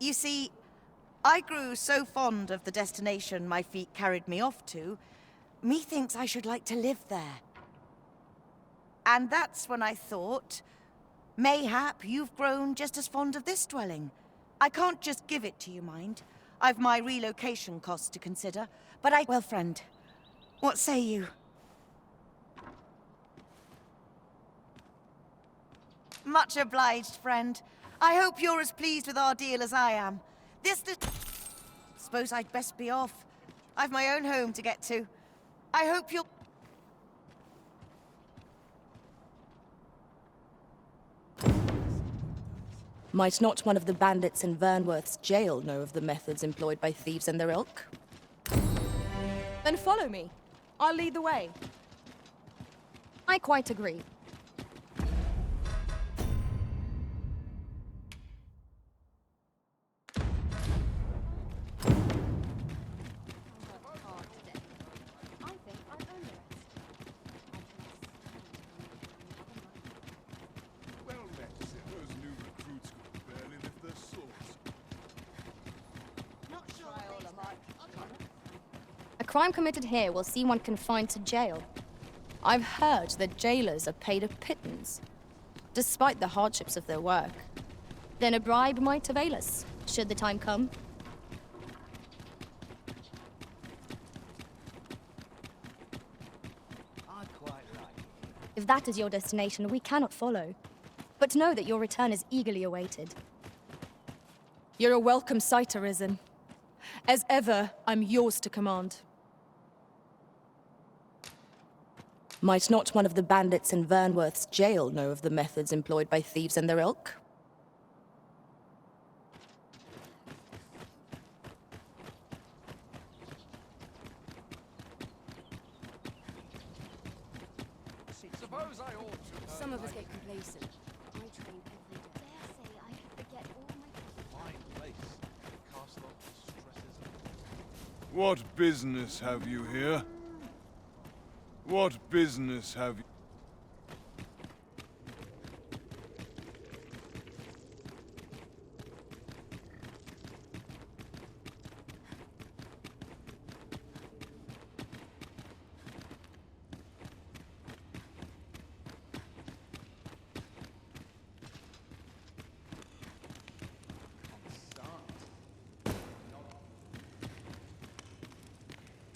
You see, I grew so fond of the destination my feet carried me off to, methinks I should like to live there. And that's when I thought, mayhap you've grown just as fond of this dwelling. I can't just give it to you, mind. I've my relocation costs to consider, but well, friend, what say you? Much obliged, friend. I hope you're as pleased with our deal as I am. Suppose I'd best be off. I've my own home to get to. I hope you'll... Might not one of the bandits in Vernworth's jail know of the methods employed by thieves and their ilk? Then follow me. I'll lead the way. I quite agree. A crime committed here will see one confined to jail. I've heard that jailers are paid a pittance, despite the hardships of their work. Then a bribe might avail us, should the time come. If that is your destination, we cannot follow. But know that your return is eagerly awaited. You're a welcome sight, Arisen. As ever, I'm yours to command. Might not one of the bandits in Vernworth's jail know of the methods employed by thieves and their ilk? Suppose I ought to. Some of us get complacent. I train every day. Dare say I could forget all my... Fine place. Cast off the stresses. What business have you here? What business have you...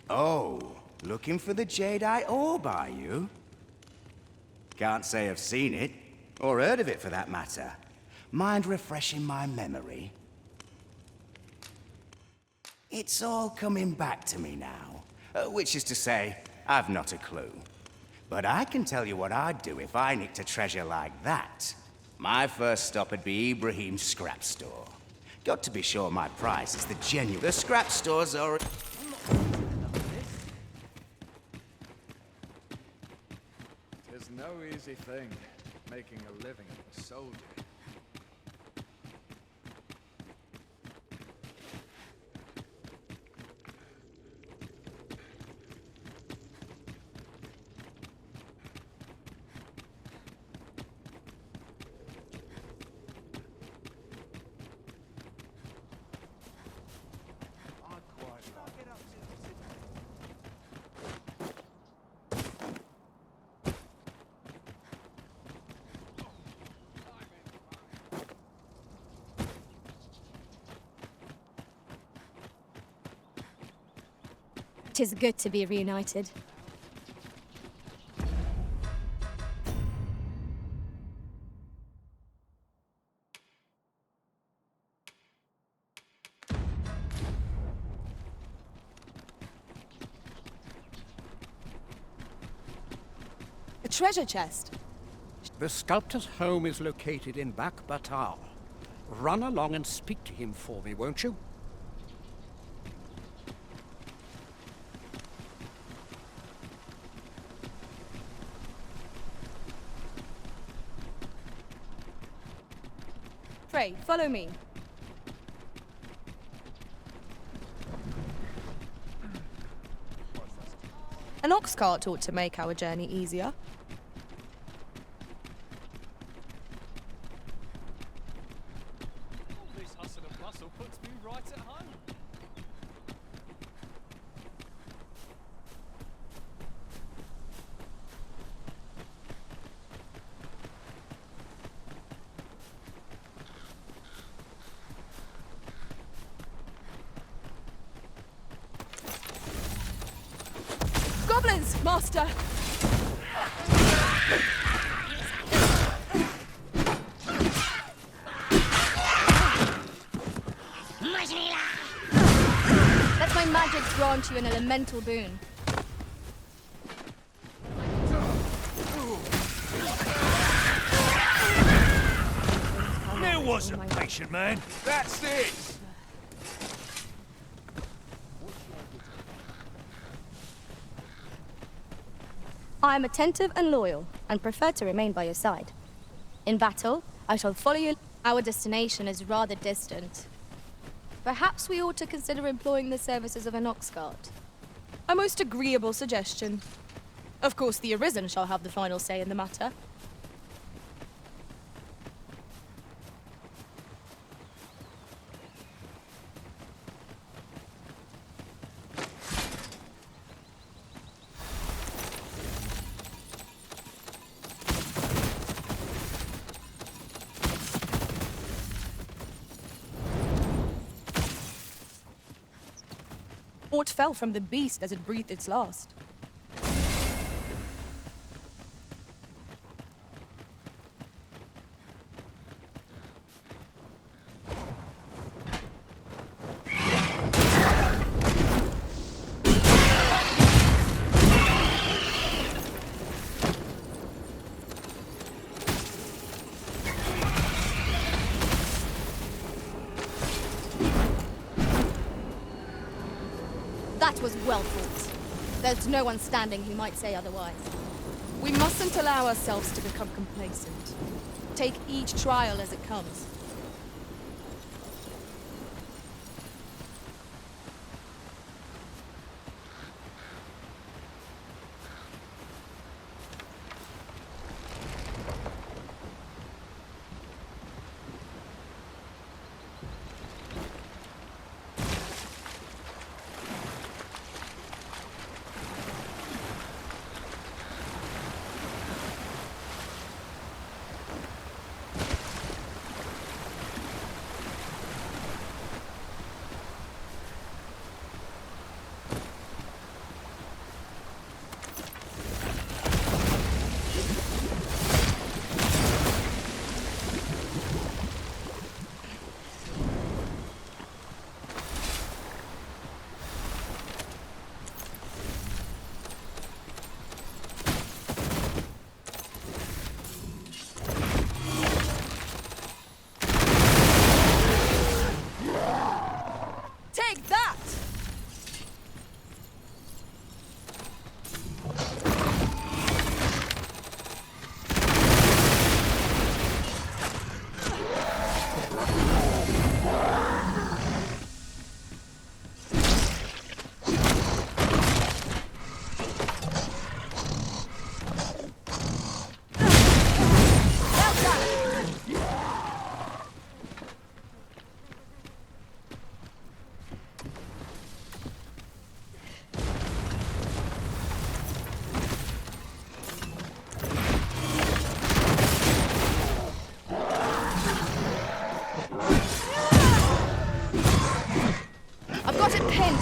Oh, looking for the Jadeite orb, are you? Can't say I've seen it, or heard of it for that matter. Mind refreshing my memory? It's all coming back to me now. Which is to say, I've not a clue. But I can tell you what I'd do if I nicked a treasure like that. My first stop would be Ibrahim's scrap store. Got to be sure my price is the genuine... The scrap stores are... It's no easy thing, making a living as a soldier. Tis good to be reunited. A treasure chest. The sculptor's home is located in Bac Batal. Run along and speak to him for me, won't you? Pray, follow me. An ox cart ought to make our journey easier. All this hustle and bustle puts right at home. Goblins, master! Let my magic grant you an elemental boon. There wasn't, patient man. That's it! I am attentive and loyal, and prefer to remain by your side. In battle, I shall follow you. Our destination is rather distant. Perhaps we ought to consider employing the services of an ox cart. A most agreeable suggestion. Of course, the Arisen shall have the final say in the matter. Aught fell from the beast as it breathed its last. That was well fought. There's no one standing who might say otherwise. We mustn't allow ourselves to become complacent. Take each trial as it comes. Take that! I've got it pinned.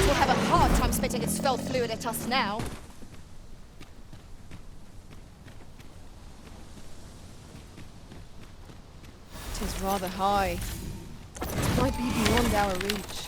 We'll have a hard time spitting its fell fluid at us now. It is rather high. It might be beyond our reach.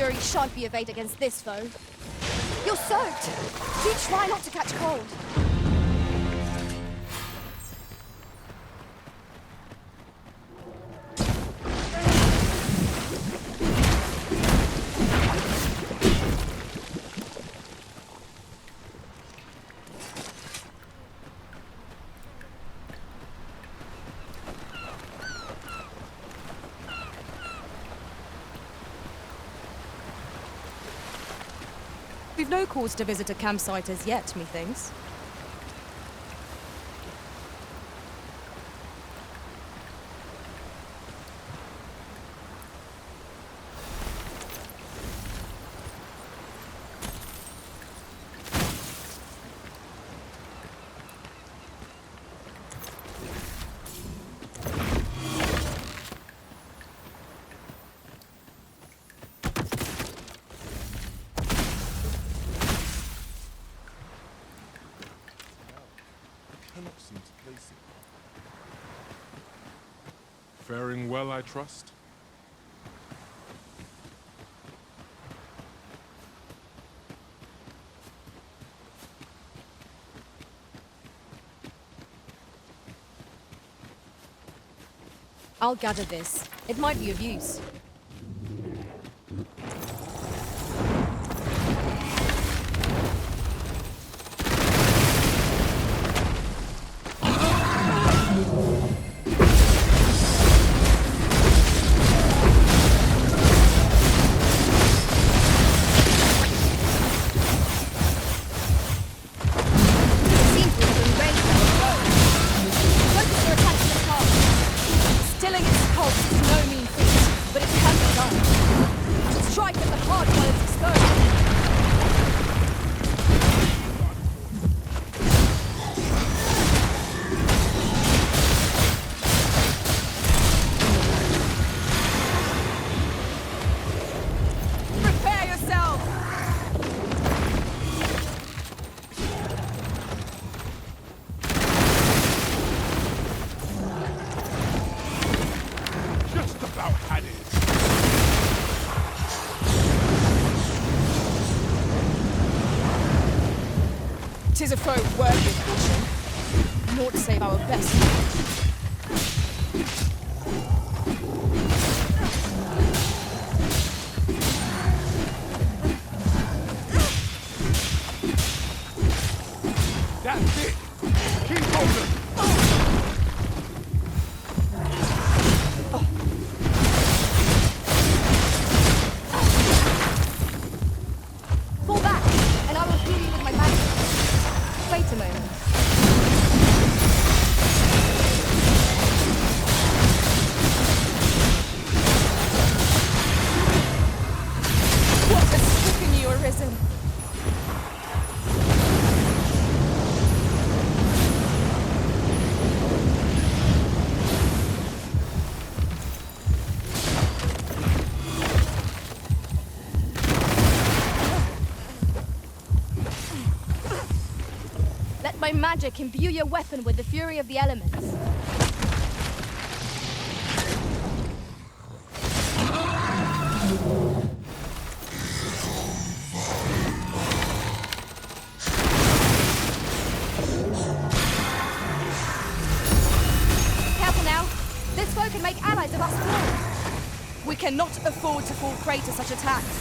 fury shan't be arrayed against this foe. You're soaked! Do try not to catch cold. We've no cause to visit a campsite as yet, methinks. Cannot seem to place it. Faring well, I trust? I'll gather this. It might be of use. Stilling its pulse is no mean feat, but it can be done. Strike at the heart while it's exposed. Prepare yourself! Just about had it. Tis a foe worthy of caution. Naught save our best. That's it. Keep holding. Fall back, and I will heal you with my magic. Wait a moment. What has stricken you, Arisen? Let my magic imbue your weapon with the fury of the elements. Careful now. This foe can make allies of us all. We cannot afford to fall prey to such attacks.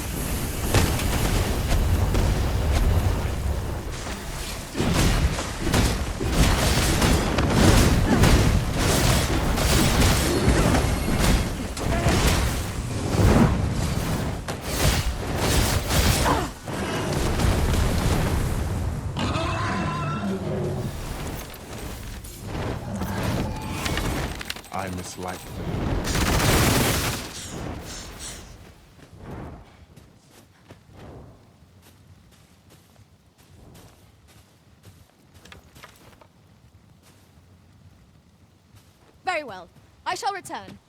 I mislike them. Very well. I shall return.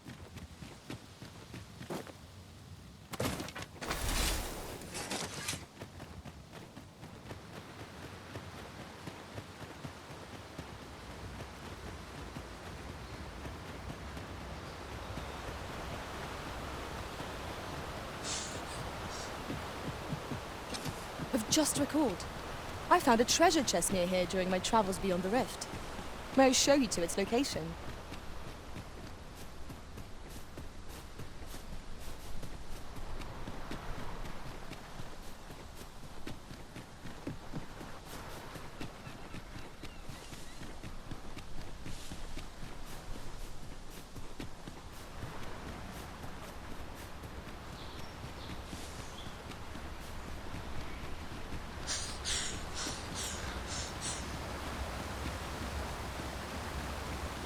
Just recalled. I found a treasure chest near here during my travels beyond the rift. May I show you to its location?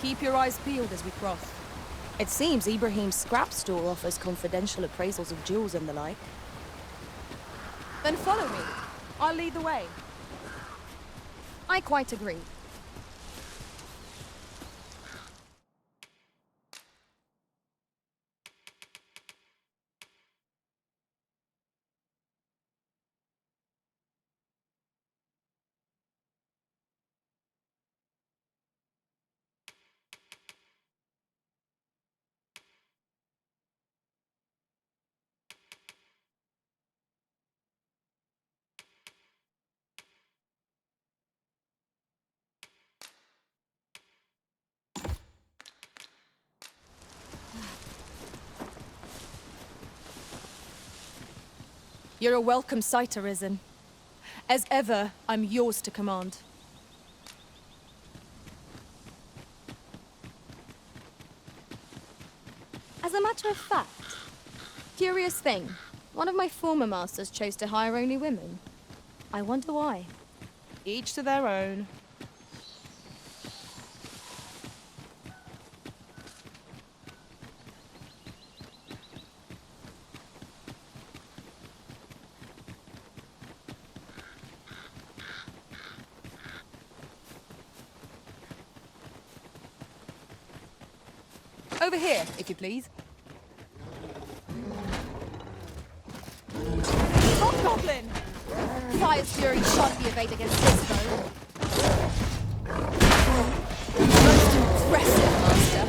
Keep your eyes peeled as we cross. It seems Ibrahim's scrap store offers confidential appraisals of jewels and the like. Then follow me. I'll lead the way. I quite agree. You're a welcome sight, Arisen. As ever, I'm yours to command. As a matter of fact, curious thing, one of my former masters chose to hire only women. I wonder why. Each to their own. Over here, if you please. Hobgoblin! Fire's fury shan't be evaded against this foe. Most impressive, Master.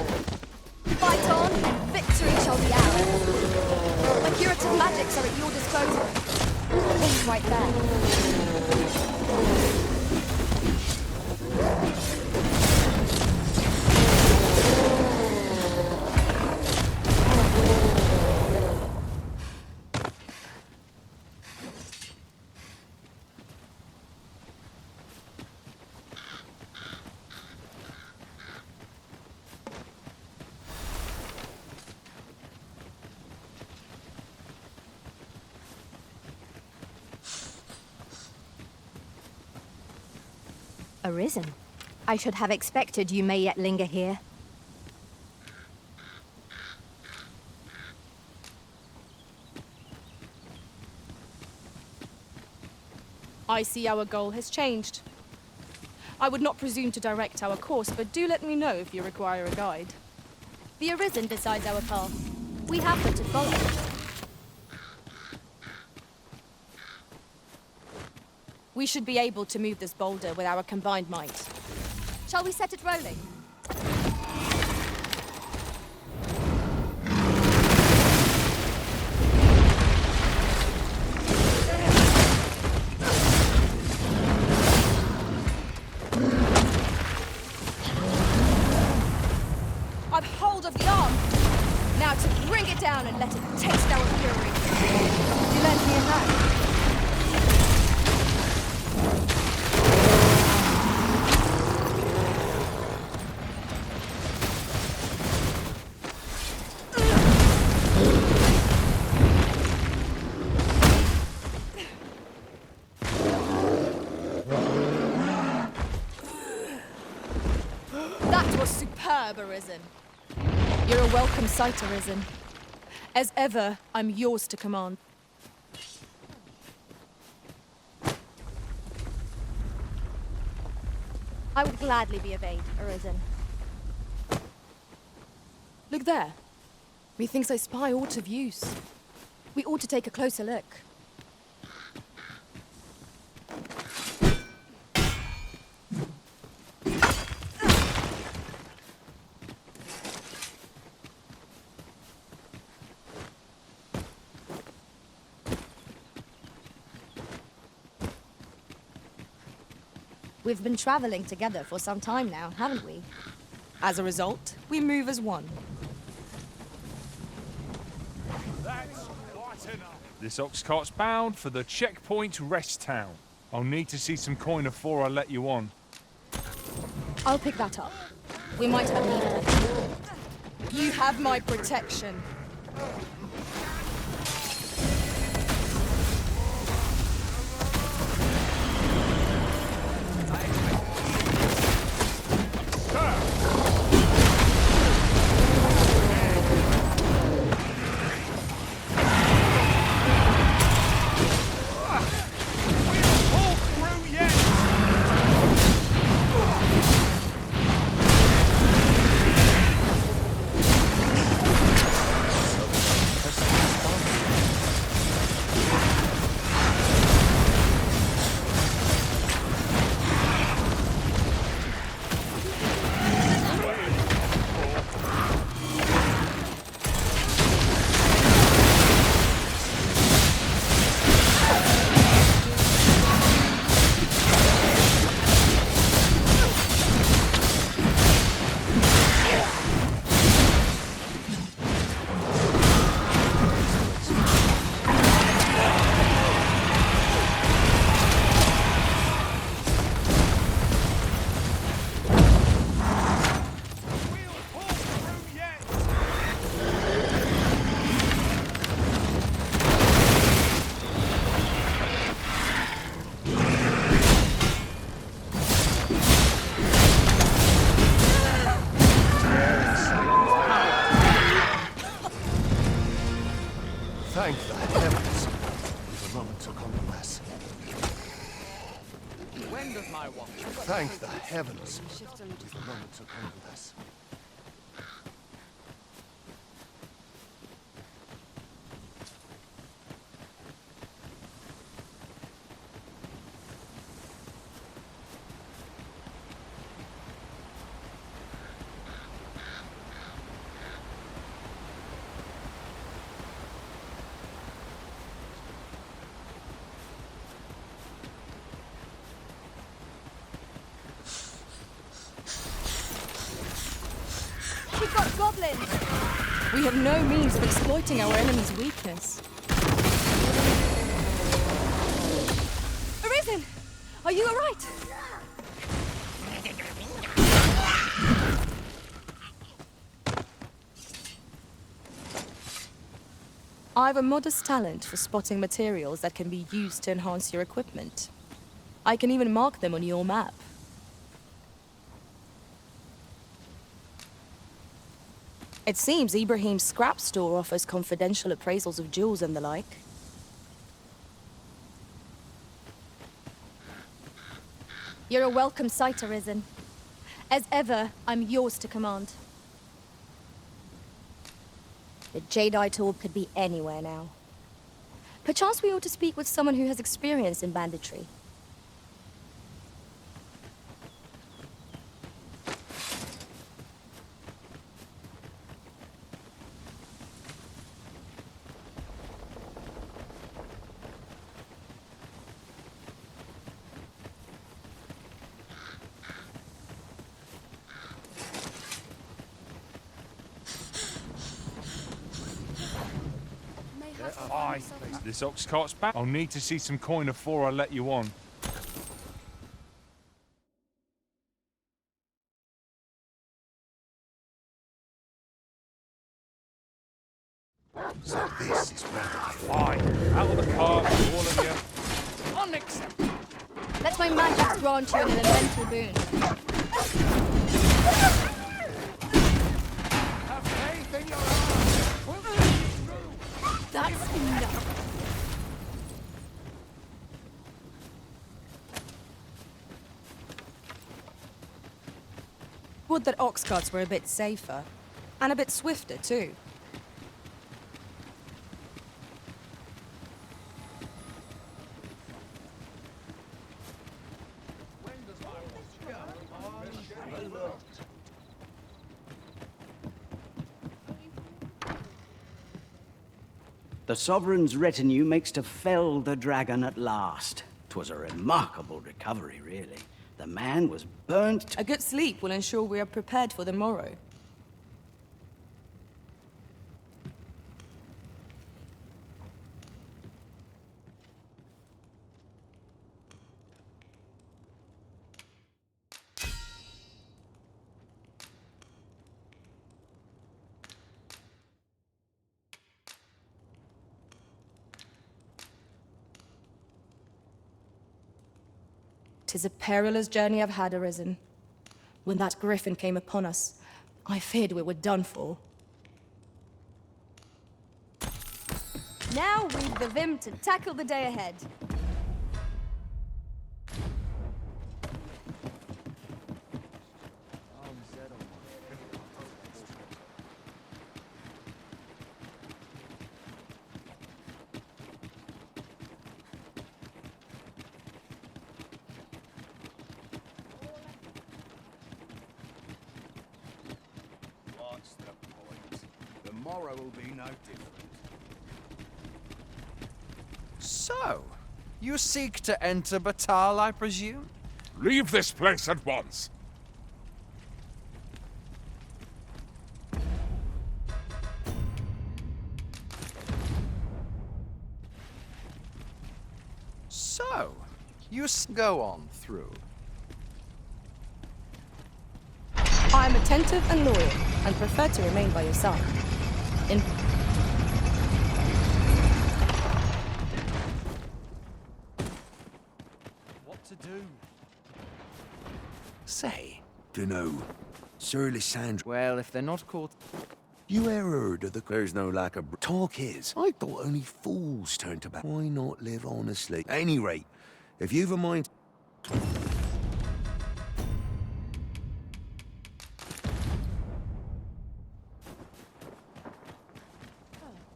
Fight on, and victory shall be ours. My curative magics are at your disposal. It's right there. Arisen. I should have expected you may yet linger here. I see our goal has changed. I would not presume to direct our course, but do let me know if you require a guide. The Arisen decides our path. We have but to follow. We should be able to move this boulder with our combined might. Shall we set it rolling? I've hold of the arm! Now to bring it down and let it taste our fury. You lend me a hand? That was superb, Arisen. You're a welcome sight, Arisen. As ever, I'm yours to command. I would gladly be obeyed, Arisen. Look there. Methinks I spy aught of use. We ought to take a closer look. We've been traveling together for some time now, haven't we? As a result, we move as one. That's quite enough. This ox cart's bound for the checkpoint rest town. I'll need to see some coin before I let you on. I'll pick that up. We might have need of it. You have my protection. Thank the heavens. We've a moment to convalesce. When does my watch? Thank the heavens. We've a moment to convalesce. We've got goblins! We have no means of exploiting our enemy's weakness. Arisen! Are you alright? I have a modest talent for spotting materials that can be used to enhance your equipment. I can even mark them on your map. It seems Ibrahim's scrap store offers confidential appraisals of jewels and the like. You're a welcome sight, Arisen. As ever, I'm yours to command. The Jadeite orb could be anywhere now. Perchance we ought to speak with someone who has experience in banditry. This ox cart's back. I'll need to see some coin before I let you on. So this is where Fine. Out of the cart, all of you. unacceptable. Let my magic grant you an elemental boon. Have faith in your arms. That's enough. Would that ox carts were a bit safer. And a bit swifter, too. The Sovereign's retinue makes to fell the dragon at last. 'Twas a remarkable recovery, really. The The man was burnt to... A good sleep will ensure we are prepared for the morrow. "'Tis a perilous journey I've had, Arisen. When that griffin came upon us, I feared we were done for. Now we've the vim to tackle the day ahead. What's the point? The morrow will be no different. So, you seek to enter Batal, I presume? Leave this place at once. So, you go on through. I am attentive and loyal, and prefer to remain by your side. In What to do? Say, dunno. Surly sounds... Well, if they're not caught... You ever heard of the... There's no lack of... Talk is, I thought only fools turned to back. Why not live honestly? At any rate, if you've a mind...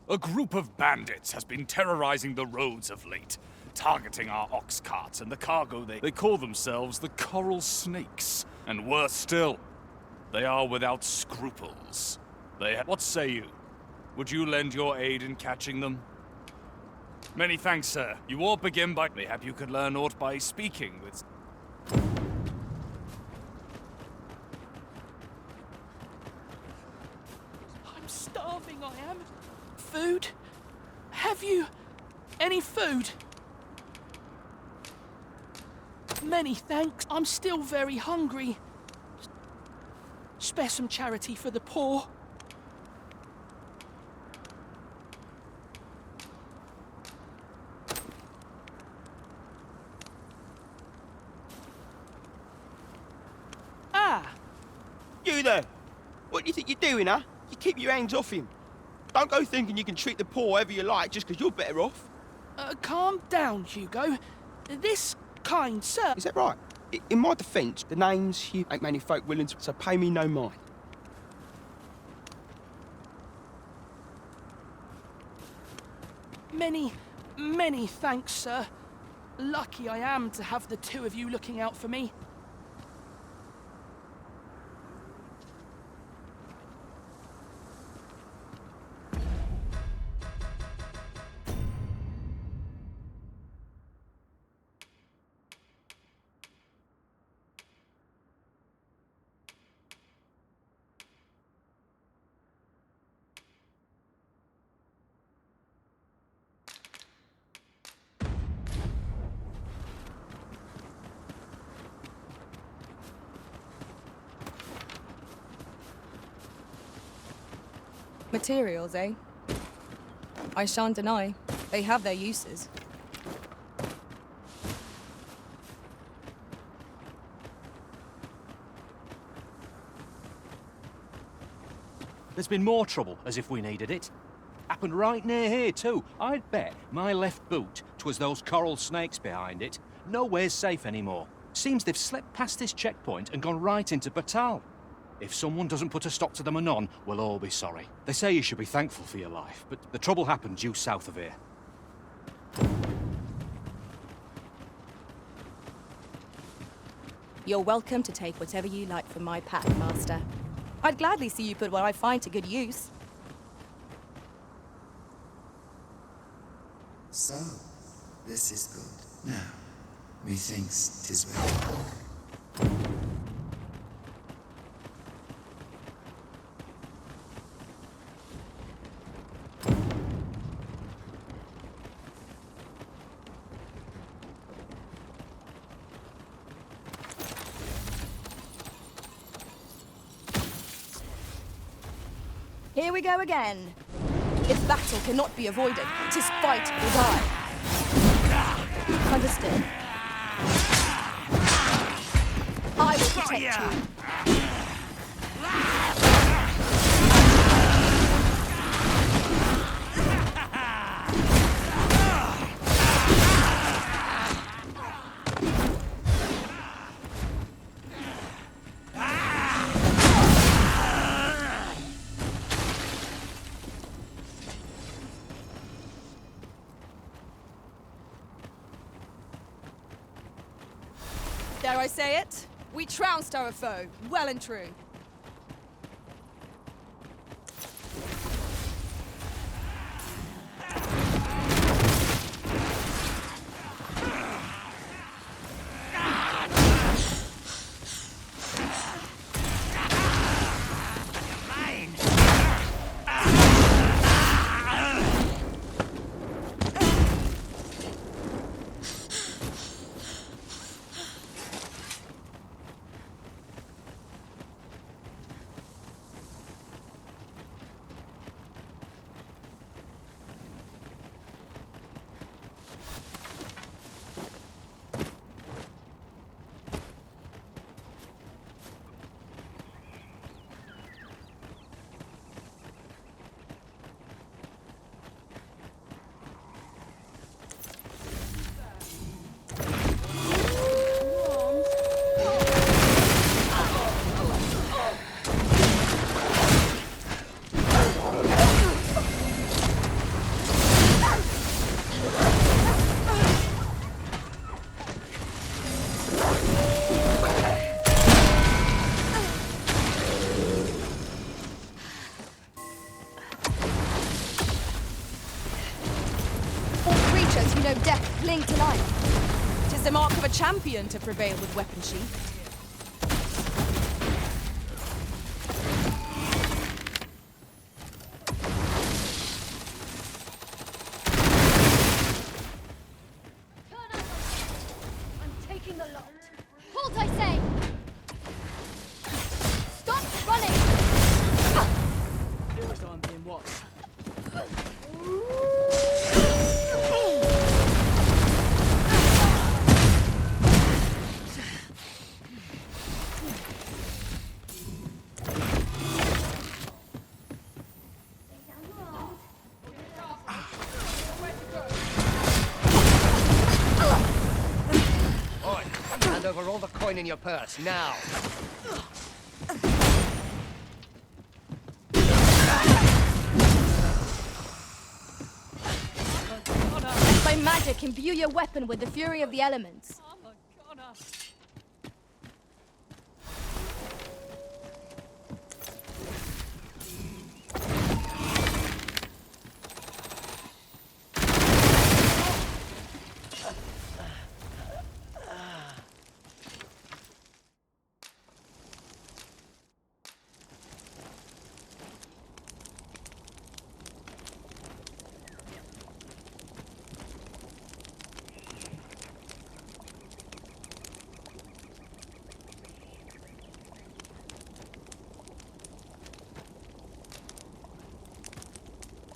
A group of bandits has been terrorizing the roads of late, targeting our ox carts and the cargo they call themselves the Coral Snakes. And worse still, they are without scruples. What say you? Would you lend your aid in catching them? Many thanks, sir. You all begin by... Mayhap you could learn aught by speaking with... I'm starving, I am. Food? Have you any food? Many thanks. I'm still very hungry. Spare some charity for the poor. Ah! You there! What do you think you're doing, huh? You keep your hands off him. Don't go thinking you can treat the poor however you like just because you're better off. Calm down, Hugo. This kind sir... Is that right? In my defence, the name's Hugh. Ain't many folk willing to, so pay me no mind. Many thanks, sir. Lucky I am to have the two of you looking out for me. materials, eh? I shan't deny, they have their uses. There's been more trouble, as if we needed it. Happened right near here, too. I'd bet my left boot 'twas those coral snakes behind it. Nowhere's safe anymore. Seems they've slipped past this checkpoint and gone right into Batal. If someone doesn't put a stop to them anon, we'll all be sorry. They say you should be thankful for your life, but the trouble happened due south of here. You're welcome to take whatever you like from my pack, Master. I'd gladly see you put what I find to good use. So, this is good. Now, methinks 'tis well. Here we go again. If battle cannot be avoided, 'tis fight or die. Understood. I will protect you. Dare I say it? We trounced our foe, well and true. Death cling to life. 'Tis the mark of a champion to prevail with weapon sheath. I'm taking the lot. Halt, I say! Stop running! Feels like I'm being watched. Hand over all the coin in your purse, now! By magic, imbue your weapon with the fury of the elements.